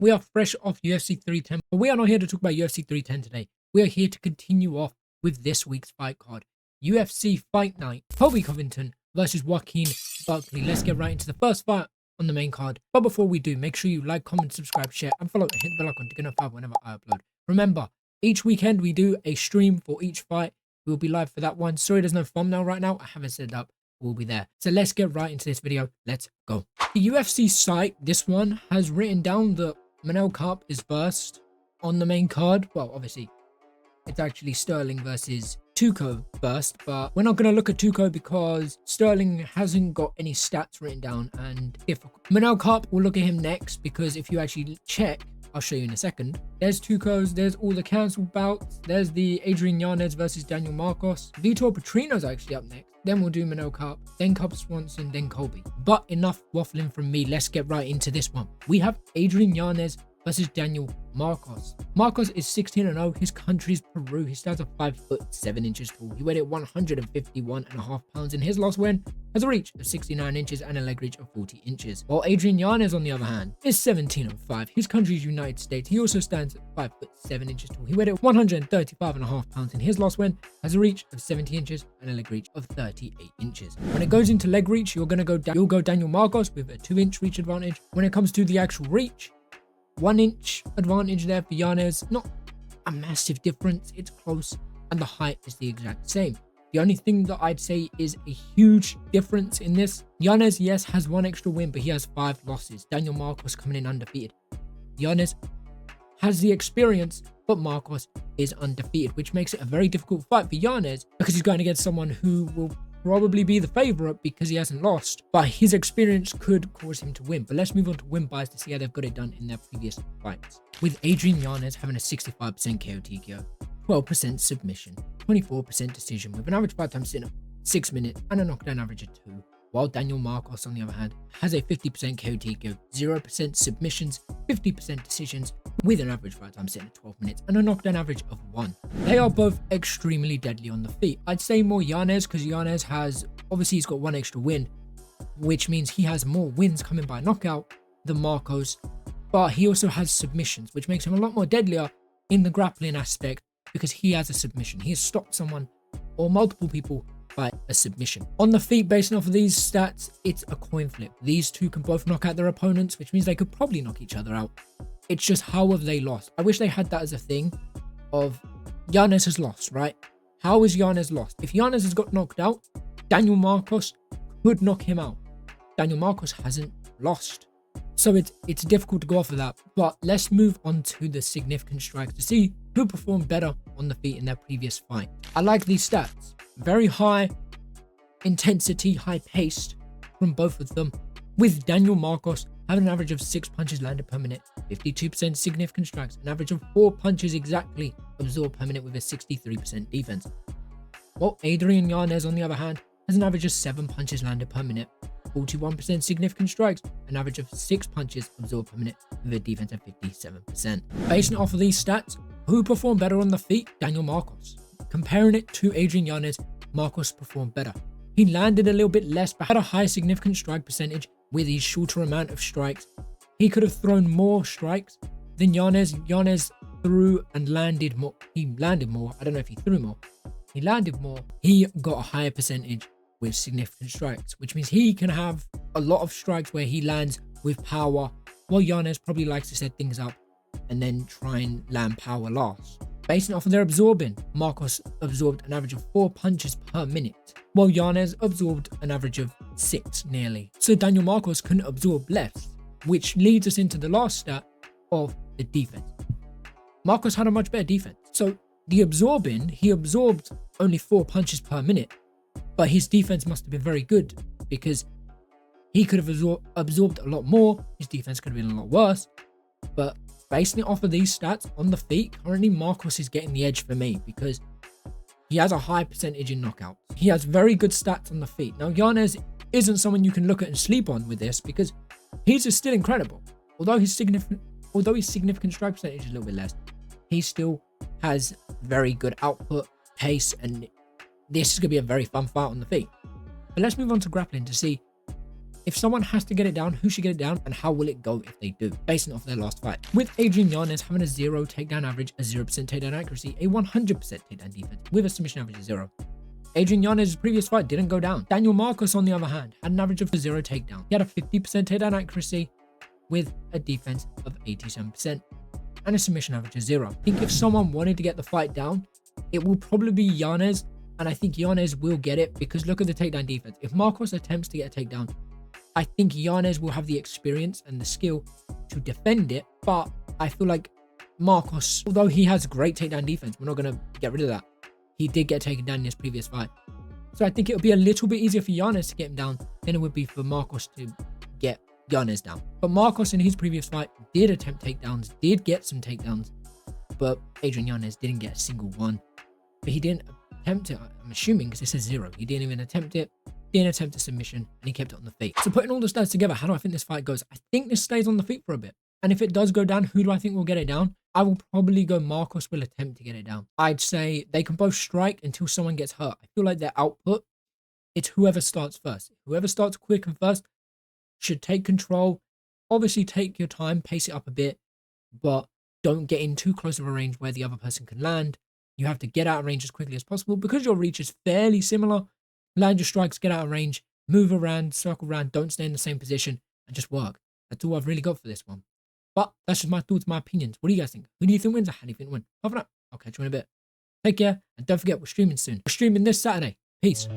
We are fresh off UFC 310, but we are not here to talk about UFC 310 today. We are here to continue off with this week's fight card. UFC Fight Night, Colby Covington versus Joaquin Buckley. Let's get right into the first fight on the main card. But before we do, make sure you like, comment, subscribe, share, and follow, and hit the bell icon to get notified whenever I upload. Remember, each weekend we do a stream for each fight. We will be live for that one. Sorry there's no thumbnail right now. I haven't set it up. We'll be there. So let's get right into this video. Let's go. The UFC site, this one, has written down that Manel Cup is first on the main card. Well, obviously, it's actually Sterling versus Tuco first, but we're not going to look at Tuco because Sterling hasn't got any stats written down, and if Manel Cup, we'll look at him next, because if you actually check, I'll show you in a second, there's Tuco's, there's all the cancelled bouts, there's the Adrian Yanez versus Daniel Marcos, Vitor Petrino's actually up next, then we'll do Manel Cup, then Cub Swanson, then Colby. But enough waffling from me, let's get right into this one. We have Adrian Yanez versus Daniel Marcos. Marcos is 16-0. His country is Peru. He stands at 5'7" tall. He weighed at 151.5 pounds, and his last win has a reach of 69 inches and a leg reach of 40 inches. While Adrian Yanez, on the other hand, is 17-5. His country is United States. He also stands at 5'7" tall. He weighed at 135.5 pounds, and his last win has a reach of 70 inches and a leg reach of 38 inches. When it goes into leg reach, you'll go Daniel Marcos with a 2-inch reach advantage. When it comes to the actual reach, 1-inch advantage there for Yanez. Not a massive difference, it's close, and the height is the exact same. The only thing that I'd say is a huge difference in this, Yanez, yes, has 1 extra win, but he has 5 losses. Daniel Marcos coming in undefeated. Yanez has the experience, but Marcos is undefeated, which makes it a very difficult fight for Yanez, because he's going against someone who will probably be the favorite because he hasn't lost, but his experience could cause him to win. But let's move on to win buys to see how they've got it done in their previous fights. With Adrian Yanez having a 65% KO TKO, 12% submission, 24% decision, with an average fight time sitting at 6 minutes and a knockdown average of 2. While Daniel Marcos, on the other hand, has a 50% KO TKO, 0% submissions, 50% decisions, with an average fight time sitting at 12 minutes and a knockdown average of 1. They are both extremely deadly on the feet. I'd say more Yanez, because Yanez has, obviously he's got 1 extra win, which means he has more wins coming by knockout than Marcos, but he also has submissions, which makes him a lot more deadlier in the grappling aspect, because he has a submission. He has stopped someone or multiple people by a submission. On the feet, based off of these stats, it's a coin flip. These two can both knock out their opponents, which means they could probably knock each other out. It's just, how have they lost? I wish they had that as a thing of Yanez has lost, right? How is Yanez lost? If Yanez has got knocked out, Daniel Marcos could knock him out. Daniel Marcos hasn't lost. So it's difficult to go off of that. But let's move on to the significant strikes to see who performed better on the feet in their previous fight. I like these stats. Very high intensity, high paced from both of them, with Daniel Marcos having an average of 6 punches landed per minute, 52% significant strikes, an average of 4 punches exactly absorbed per minute with a 63% defense. While Adrian Yanez, on the other hand, has an average of 7 punches landed per minute, 41% significant strikes, an average of 6 punches absorbed per minute with a defense of 57%. Based off of these stats, who performed better on the feet? Daniel Marcos. Comparing it to Adrian Yanez, Marcos performed better. He landed a little bit less, but had a high significant strike percentage with his shorter amount of strikes. He could have thrown more strikes than Yanez. Yanez threw and landed more. He landed more. I don't know if he threw more. He landed more. He got a higher percentage with significant strikes, which means he can have a lot of strikes where he lands with power, while Yanez probably likes to set things up and then try and land power last. Based off of their absorbing, Marcos absorbed an average of 4 punches per minute, while Yanez absorbed an average of 6 nearly. So Daniel Marcos couldn't absorb less, which leads us into the last stat of the defense. Marcos had a much better defense. So the absorbing, he absorbed only 4 punches per minute, but his defense must have been very good, because he could have absorbed a lot more. His defense could have been a lot worse, but basing it off of these stats on the feet, currently Marcos is getting the edge for me, because he has a high percentage in knockouts. He has very good stats on the feet. Now, Yanez isn't someone you can look at and sleep on with this, because he's just still incredible. Although his significant strike percentage is a little bit less, he still has very good output, pace, and this is going to be a very fun fight on the feet. But let's move on to grappling to see If someone has to get it down, who should get it down, and how will it go if they do, based off their last fight? With Adrian Yanez having a 0 takedown average, a 0% takedown accuracy, a 100% takedown defense, with a submission average of 0. Adrian Yanez's previous fight didn't go down. Daniel Marcos, on the other hand, had an average of 0 takedown. He had a 50% takedown accuracy with a defense of 87% and a submission average of 0. I think if someone wanted to get the fight down, it will probably be Yanez, and I think Yanez will get it because look at the takedown defense. If Marcos attempts to get a takedown, I think Yanez will have the experience and the skill to defend it, but I feel like Marcos, although he has great takedown defense, we're not going to get rid of that. He did get taken down in his previous fight. So I think it would be a little bit easier for Yanez to get him down than it would be for Marcos to get Yanez down. But Marcos in his previous fight did attempt takedowns, did get some takedowns, but Adrian Yanez didn't get a single one. But he didn't attempt it, I'm assuming, because it says 0. He didn't even attempt it, didn't attempt a submission, and he kept it on the feet. So putting all the stats together, how do I think this fight goes? I think this stays on the feet for a bit. And if it does go down, who do I think will get it down? I will probably go Marcos will attempt to get it down. I'd say they can both strike until someone gets hurt. I feel like their output, it's whoever starts first. Whoever starts quick and first should take control. Obviously, take your time, pace it up a bit, but don't get in too close of a range where the other person can land. You have to get out of range as quickly as possible because your reach is fairly similar. Land your strikes, get out of range, move around, circle around, don't stay in the same position, and just work. That's all I've really got for this one. But that's just my thoughts, my opinions. What do you guys think? Who do you think wins or how do you think win? Other than that, I'll catch you in a bit. Take care, and don't forget, we're streaming soon. We're streaming this Saturday. Peace.